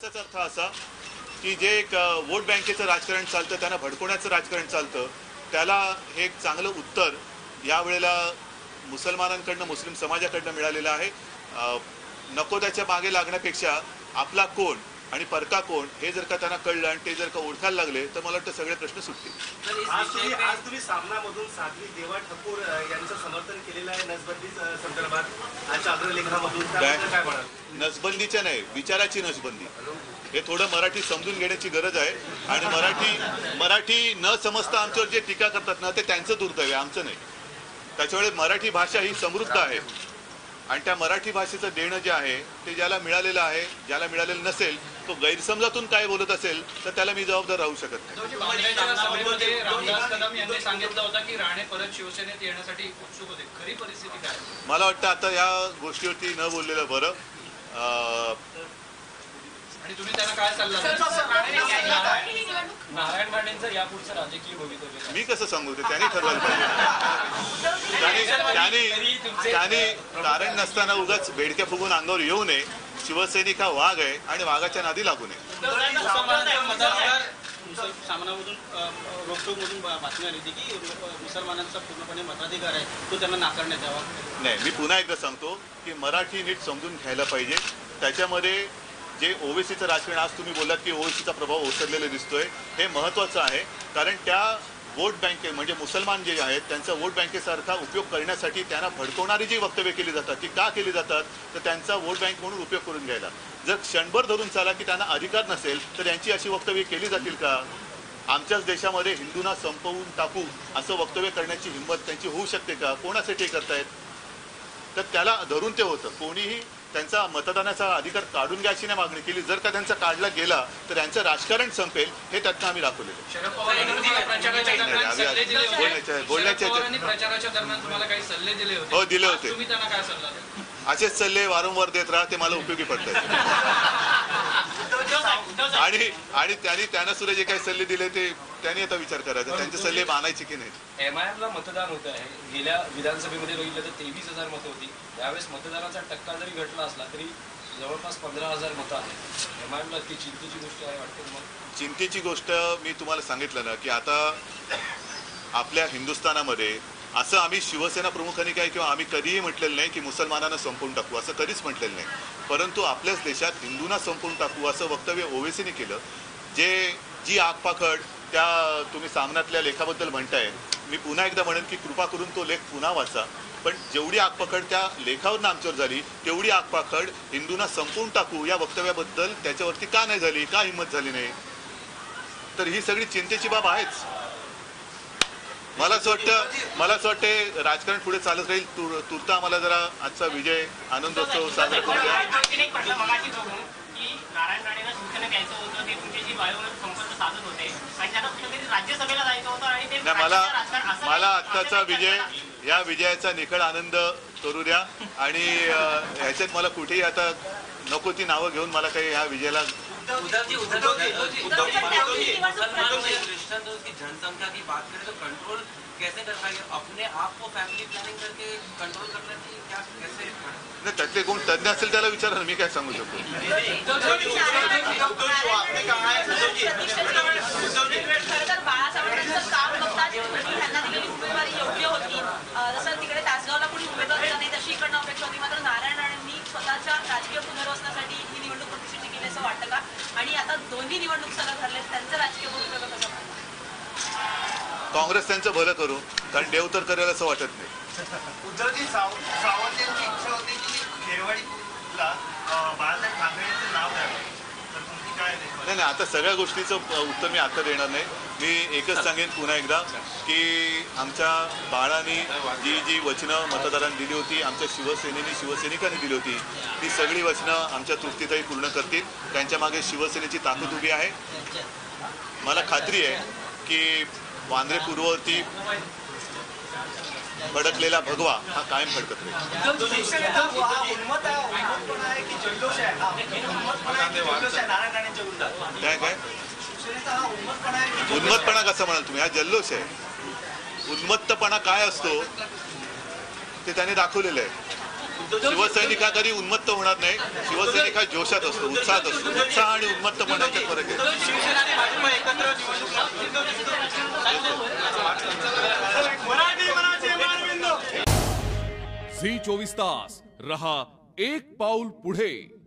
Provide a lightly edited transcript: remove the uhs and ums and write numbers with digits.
त्याचा अर्थ असा की जे एक वोट बँकेचं राजकारण चालतं, त्यांना भडकवण्याचं राजकारण चालतं, त्याला हे एक चांगलं उत्तर यावेळेला मुसलमानांकडनं, मुस्लिम समाजाकडनं मिळालेलं आहे. नको त्याच्या मागे लागण्यापेक्षा आपला कोण आणि परका कोण हे जर का त्यांना कळलं आणि ते जर का ओळखायला लागले तर मला वाटतं सगळे प्रश्न सुटतील. आज तुम्ही सामनामधून साध्वी देवा ठाकूर यांचं समर्थन केलेलं आहे नसबंदी संदर्भात आजच्या अग्रलेखामधून, काय म्हणाल? नसबंदीच्या नाही, विचाराची नसबंदी. हे थोडं मराठी समजून घेण्याची गरज आहे. आणि मराठी न समजता आमच्यावर जे टीका करतात ना, ते त्यांचं दुर्दैव आहे, आमचं नाही. त्याच्यामुळे मराठी भाषा ही समृद्ध आहे आणि त्या मराठी भाषेचं देणं जे आहे ते ज्याला मिळालेलं आहे, ज्याला मिळालेलं नसेल तो गैरसमजातून काय बोलत असेल तर त्याला मी जबाबदार राहू शकत नाही. रामदास कदम यांनी सांगितलं होतं की राणे परत शिवसेनेत येण्यासाठी उत्सुक होते. खरी परिस्थिती काय? मला वाटतं आता या गोष्टीवरती न बोललेलं बरं. आणि तुम्ही त्यांना काय सल्ला नारायण राणेंचं यापुढचं राजकीय भवितव्य मी कसं सांगू ते त्यांनी ठरवायला पाहिजे. त्यांनी कारण नसताना उगाच बेडक्या फुगून अंगावर येऊ नये. शिवसैनिक हा वाघ आहे आणि वाघाच्या नादी लागू नये. सामनामधून रोकटोकमधून बातमी आली होती की मुसलमानांचा पूर्णपणे मताधिकार आहे, तो त्यांना नाकारण्यात यावा. नाही, मी पुन्हा एकदा सांगतो की मराठी नीट समजून घ्यायला पाहिजे. त्याच्यामध्ये जे ओवेसीचं राजकारण, आज तुम्ही बोललात की ओवेसीचा प्रभाव ओसरलेला दिसतोय, हे महत्त्वाचं आहे. कारण त्या वोट बँके म्हणजे मुसलमान जे आहेत त्यांचा वोट बँकेसारखा उपयोग करण्यासाठी त्यांना भडकवणारी जी वक्तव्य केली जातात ती का केली जातात तर त्यांचा वोट बँक म्हणून उपयोग करून घ्यायला. जर क्षणभर धरून चाला की त्यांना अधिकार नसेल तर यांची अशी वक्तव्य केली जातील का? आमच्याच देशामध्ये हिंदूंना संपवून टाकू असं वक्तव्य करण्याची हिंमत त्यांची होऊ शकते का? कोणासाठी करतायत? तर त्याला धरून ते होतं. कोणीही त्यांचा मतदानाचा अधिकार काढून घ्यायची नाही मागणी केली. जर का त्यांचा काढला गेला तर यांचं राजकारण संपेल हे त्यातनं आम्ही दाखवलेलं. हो, दिले होते. असेच सल्ले वारंवार देत राहा, ते मला उपयोगी पडतात. आणि त्यांना सुद्धा जे काही सल्ले दिले ते त्यांनी आता विचार करायचा, त्यांचे सल्ले मानायचे की नाही. MIM ला मतदान होत आहे. गेल्या विधानसभेमध्ये बघितलं तर 23,000 मतं होती. यावेळेस मतदानाचा टक्का जरी घटला असला तरी जवळपास 15,000 मतं आहेत. MIM ला ती चिंतेची गोष्ट आहे वाटते. मग चिंतेची गोष्ट मी तुम्हाला सांगितलं ना की आता आपल्या हिंदुस्थानामध्ये असं आम्ही शिवसेना प्रमुखांनी काय किंवा आम्ही कधीही म्हटलेलं नाही की मुसलमानांना संपवून टाकू, असं कधीच म्हटलेलं नाही. परंतु आपल्याच देशात हिंदूंना संपवून टाकू असं वक्तव्य ओवेसीने केलं. जी आगपाखड त्या तुम्ही सामन्यातल्या लेखाबद्दल म्हणताय, मी पुन्हा एकदा म्हणेन की कृपा करून तो लेख पुन्हा वाचा. पण जेवढी आगपाखड त्या लेखावरून आमच्यावर झाली तेवढी आगपाखड हिंदूंना संपवून टाकू या वक्तव्याबद्दल त्याच्यावरती का नाही झाली, का हिंमत झाली नाही? तर ही सगळी चिंतेची बाब आहेच. मला असं वाटतं राजकारण पुढे चालत राहील. तूर्त आम्हाला जरा आजचा विजय आनंदोत्सव साजरा करूया. मला आत्ताचा विजय, या विजयाचा निखळ आनंद करू द्या. आणि ह्याच्यात मला कुठेही आता नको ती नावं घेऊन मला काही ह्या विजयाला जनसंख्या की बात करें तो कंट्रोल कैसे कर पाएंगे? अपने आप को फैमिली प्लानिंग करके कंट्रोल करने की क्या कैसे? नाही, त्यातले कोण तज्ञ असेल त्याला विचारा, मी काय सांगू शकतो. राजकीय पुनर्वसनासाठी ही निवडणूक प्रतिष्ठित केली असं वाटतं का? आणि आता दोन्ही निवडणूक सलग ठरले, त्यांचं राजकीय भूमिका कसं वाटतं? काँग्रेस त्यांचं भलं करू, कारण देव तर करेल असं वाटत नाही. उद्धवजी सावंत यांची इच्छा होती की खेरवाडीला बाळासाहेब ठाकरे यांचं नाव द्यावं, तर तुमची काय? नाही, आता सगळ्या गोष्टीचं उत्तर मी आता देणार नाही. मी एकच सांगेन पुन्हा एकदा की आमच्या बाळांनी जी वचनं मतदारांनी दिली होती, आमच्या शिवसैनिकांनी दिली होती, ती सगळी वचनं आमच्या तृप्तीताई पूर्ण करतील. त्यांच्या मागे शिवसेनेची ताकद उभी आहे. मला खात्री आहे की वांद्रे पूर्ववरती भडकलेला भगवा हा कायम भडकत राहील. काय उन्मत्तपणा कसं म्हणाल तुम्ही? हा जल्लोष आहे. उन्मत्तपणा काय असतो ते त्यांनी दाखवलेलं आहे. शिवसैनिक हा कधी उन्मत्त होणार नाही. शिवसैनिक हा जोशात असतो, उत्साहात असतो. उत्साह आणि झी 24 तास रहा एक पाऊल पुढे.